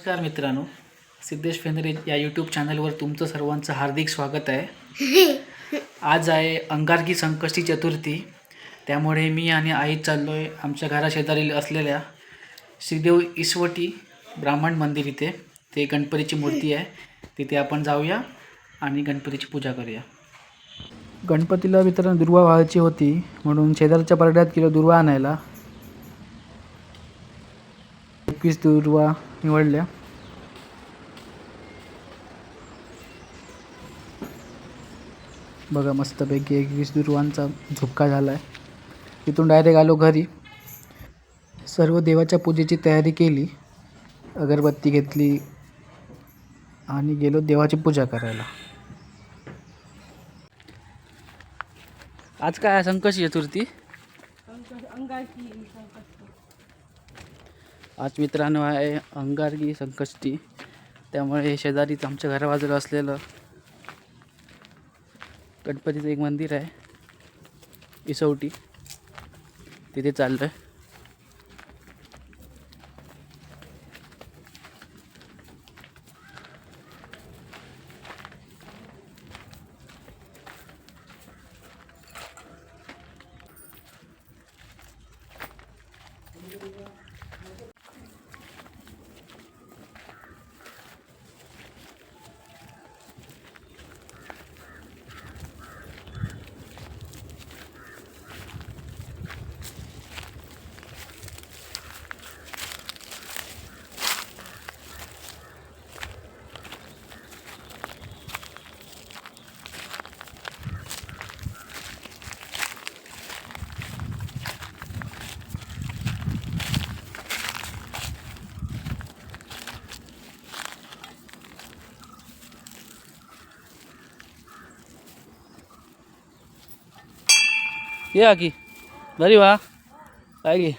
नमस्कार मित्रांनो, सिद्धेश फेंद्रे या यूट्यूब चॅनलवर तुमचं सर्वांचं हार्दिक स्वागत आहे. आज आहे अंगारकी संकष्टी चतुर्थी. त्यामुळे मी आणि आई चाललो आहे आमच्या घराशेजारी असलेल्या श्रीदेव इसवटी ब्राह्मण मंदिर. इथे ते गणपतीची मूर्ती आहे, तिथे आपण जाऊया आणि गणपतीची पूजा करूया. गणपतीला मित्रांनो दुर्वा व्हायची होती म्हणून शेजारच्या परड्यात गेलो दुर्वा आणायला. 21 दुर्वा निवडल्या. बघा मस्तपैकी 21 दुर्वांचा झुपका झाला आहे. तिथून डायरेक्ट आलो घरी. सर्व देवाच्या पूजेची तयारी केली, अगरबत्ती घेतली आणि गेलो देवाची पूजा करायला. आज काय आहे? संकष्टी चतुर्थी. आज मित्रांनो आहे अंगारकी संकष्टी. त्यामुळे शेजारीच आमच्या घराबाजूला असलेलं गणपतीचं एक मंदिर आहे इसवटी, तिथे चाललं आहे. ये की बरी वा काय गे.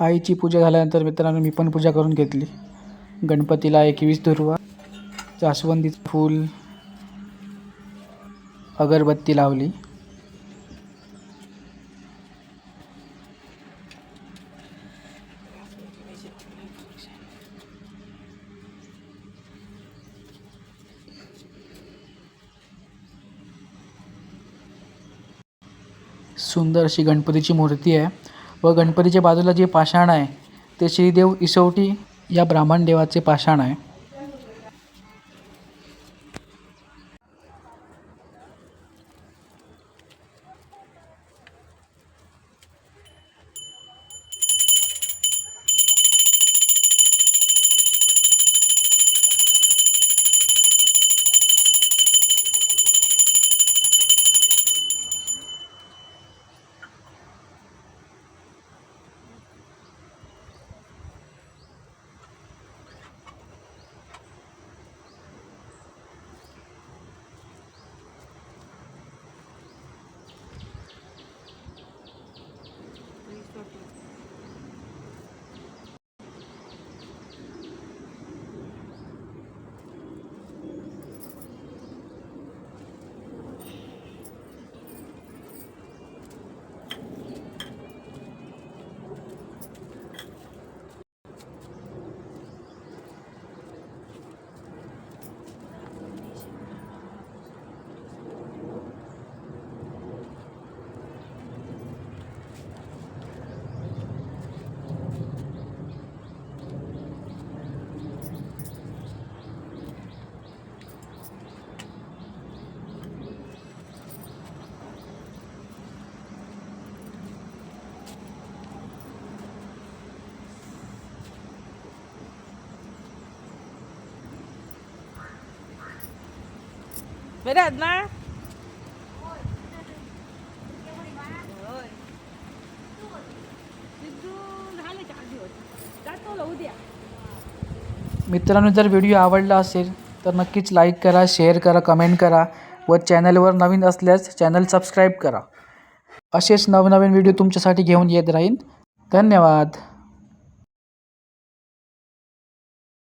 आईची पूजा झाल्यानंतर मित्रांनो मी पण पूजा करून घेतली. गणपतीला 21 दुर्वा, जास्वंदीचं फूल, अगरबत्ती लावली. सुंदर अशी गणपतीची मूर्ती आहे व गणपतीच्या बाजूला जे पाषाण आहे ते श्रीदेव इसवटी या ब्राह्मण देवाचे पाषाण आहे. बरे आहेत ना? मित्रांनो, जर व्हिडिओ आवडला असेल तर नक्कीच लाईक करा, शेअर करा, कमेंट करा व चॅनलवर नवीन असल्यास चॅनल सबस्क्राईब करा. असेच नवनवीन व्हिडिओ तुमच्यासाठी घेऊन येत राहीन. धन्यवाद.